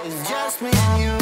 It's just me and you.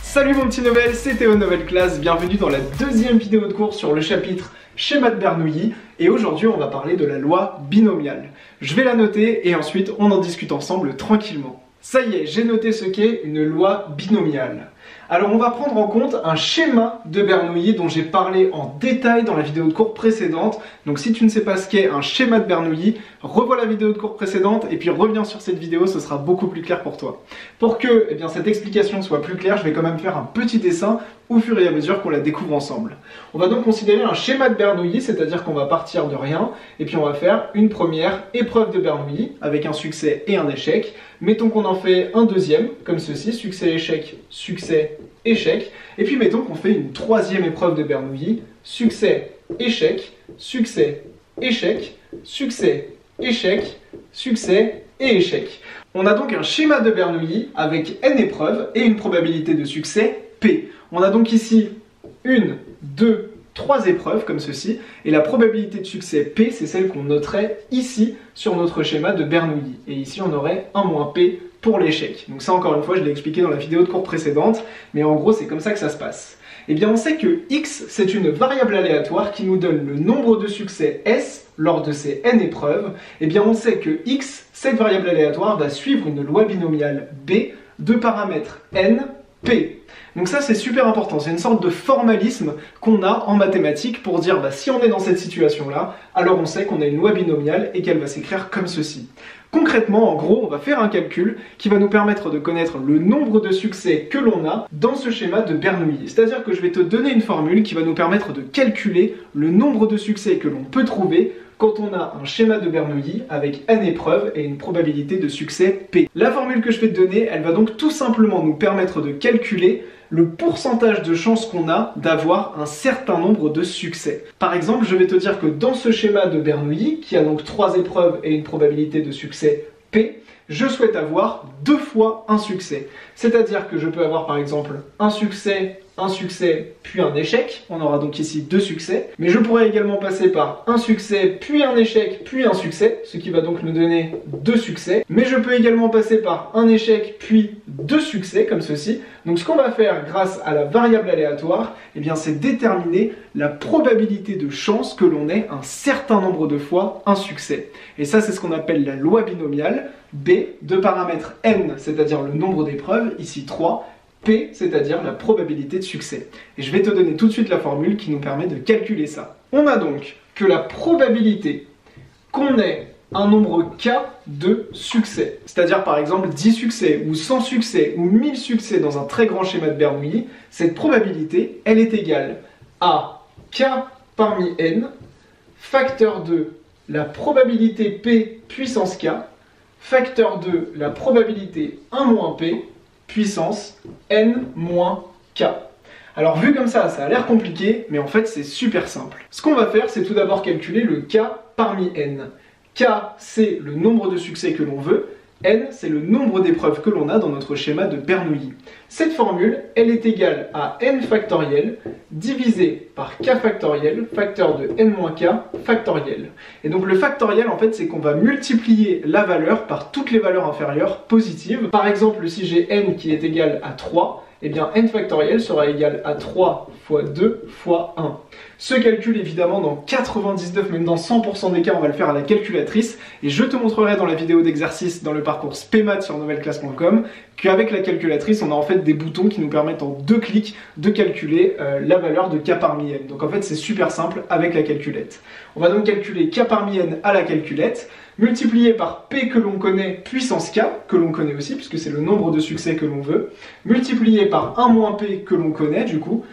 Salut mon petit Novel, c'est Théo Novel Class, bienvenue dans la deuxième vidéo de cours sur le chapitre schéma de Bernoulli. Et aujourd'hui on va parler de la loi binomiale. Je vais la noter et ensuite on en discute ensemble tranquillement. Ça y est, j'ai noté ce qu'est une loi binomiale. Alors on va prendre en compte un schéma de Bernoulli dont j'ai parlé en détail dans la vidéo de cours précédente. Donc si tu ne sais pas ce qu'est un schéma de Bernoulli, revois la vidéo de cours précédente et puis reviens sur cette vidéo, ce sera beaucoup plus clair pour toi. Pour que cette explication soit plus claire, je vais quand même faire un petit dessin au fur et à mesure qu'on la découvre ensemble. On va donc considérer un schéma de Bernoulli, c'est-à-dire qu'on va partir de rien et puis on va faire une première épreuve de Bernoulli avec un succès et un échec. Mettons qu'on en fait un deuxième, comme ceci, succès-échec, succès-échec. Et puis mettons qu'on fait une troisième épreuve de Bernoulli, succès-échec, succès-échec, succès-échec, succès et échec. On a donc un schéma de Bernoulli avec n épreuves et une probabilité de succès P. On a donc ici une, deux, trois épreuves comme ceci, et la probabilité de succès P, c'est celle qu'on noterait ici sur notre schéma de Bernoulli. Et ici, on aurait 1 moins P pour l'échec. Donc ça, encore une fois, je l'ai expliqué dans la vidéo de cours précédente, mais en gros, c'est comme ça que ça se passe. Eh bien, on sait que x, c'est une variable aléatoire qui nous donne le nombre de succès S lors de ces n épreuves. Eh bien, on sait que x, cette variable aléatoire, va suivre une loi binomiale B de paramètres n, P. Donc ça c'est super important, c'est une sorte de formalisme qu'on a en mathématiques pour dire si on est dans cette situation là, alors on sait qu'on a une loi binomiale et qu'elle va s'écrire comme ceci. Concrètement, en gros, on va faire un calcul qui va nous permettre de connaître le nombre de succès que l'on a dans ce schéma de Bernoulli. C'est-à-dire que je vais te donner une formule qui va nous permettre de calculer le nombre de succès que l'on peut trouver quand on a un schéma de Bernoulli avec n épreuves et une probabilité de succès P. La formule que je vais te donner, elle va donc tout simplement nous permettre de calculer le pourcentage de chances qu'on a d'avoir un certain nombre de succès. Par exemple, je vais te dire que dans ce schéma de Bernoulli, qui a donc 3 épreuves et une probabilité de succès P, je souhaite avoir 2 fois un succès. C'est-à-dire que je peux avoir par exemple un succès, puis un échec. On aura donc ici 2 succès. Mais je pourrais également passer par un succès, puis un échec, puis un succès, ce qui va donc nous donner 2 succès. Mais je peux également passer par un échec, puis 2 succès, comme ceci. Donc ce qu'on va faire grâce à la variable aléatoire, c'est déterminer la probabilité de chance que l'on ait un certain nombre de fois un succès. Et ça, c'est ce qu'on appelle la loi binomiale. B de paramètres n, c'est-à-dire le nombre d'épreuves, ici 3, P, c'est-à-dire la probabilité de succès. Et je vais te donner tout de suite la formule qui nous permet de calculer ça. On a donc que la probabilité qu'on ait un nombre k de succès, c'est-à-dire par exemple 10 succès, ou 100 succès, ou 1000 succès dans un très grand schéma de Bernoulli, cette probabilité, elle est égale à k parmi n, facteur de la probabilité P puissance k, facteur de la probabilité 1 moins P, puissance n moins k. Alors vu comme ça a l'air compliqué, mais en fait c'est super simple. Ce qu'on va faire, c'est tout d'abord calculer le k parmi n. K, c'est le nombre de succès que l'on veut, n, c'est le nombre d'épreuves que l'on a dans notre schéma de Bernoulli. Cette formule, elle est égale à n factoriel divisé par k factoriel, facteur de n moins k factoriel. Et donc le factoriel, en fait, c'est qu'on va multiplier la valeur par toutes les valeurs inférieures positives. Par exemple, si j'ai n qui est égal à 3, n factoriel sera égal à 3 fois 2 fois 1. Ce calcul, évidemment, dans 99, même dans 100% des cas, on va le faire à la calculatrice. Et je te montrerai dans la vidéo d'exercice dans le parcours SPEMAT sur novelclass.com qu'avec la calculatrice, on a en fait des boutons qui nous permettent en 2 clics de calculer la valeur de k parmi n. Donc en fait, c'est super simple avec la calculette. On va donc calculer k parmi n à la calculette, multiplié par P que l'on connaît, puissance K, que l'on connaît aussi, puisque c'est le nombre de succès que l'on veut, multiplié par 1 moins P que l'on connaît, du coup,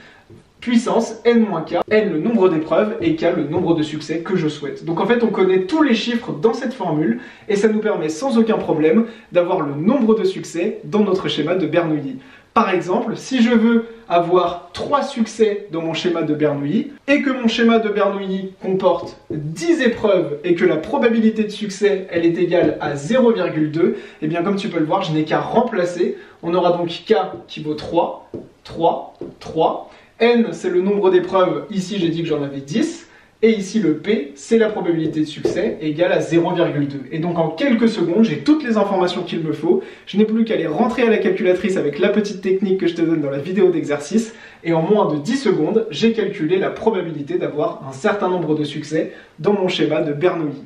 puissance n moins k, n le nombre d'épreuves et k le nombre de succès que je souhaite. Donc en fait on connaît tous les chiffres dans cette formule et ça nous permet sans aucun problème d'avoir le nombre de succès dans notre schéma de Bernoulli. Par exemple, si je veux avoir 3 succès dans mon schéma de Bernoulli et que mon schéma de Bernoulli comporte 10 épreuves et que la probabilité de succès elle est égale à 0,2, et bien comme tu peux le voir, je n'ai qu'à remplacer. On aura donc k qui vaut 3, 3, 3. N c'est le nombre d'épreuves, ici j'ai dit que j'en avais 10. Et ici le P, c'est la probabilité de succès, égale à 0,2. Et donc en quelques secondes, j'ai toutes les informations qu'il me faut, je n'ai plus qu'à les rentrer à la calculatrice avec la petite technique que je te donne dans la vidéo d'exercice, et en moins de 10 secondes, j'ai calculé la probabilité d'avoir un certain nombre de succès dans mon schéma de Bernoulli.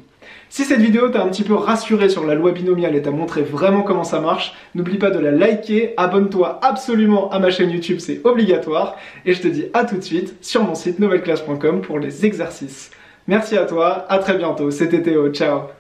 Si cette vidéo t'a un petit peu rassuré sur la loi binomiale et t'a montré vraiment comment ça marche, n'oublie pas de la liker, abonne-toi absolument à ma chaîne YouTube, c'est obligatoire, et je te dis à tout de suite sur mon site novelleclasse.com pour les exercices. Merci à toi, à très bientôt, c'était Théo, ciao.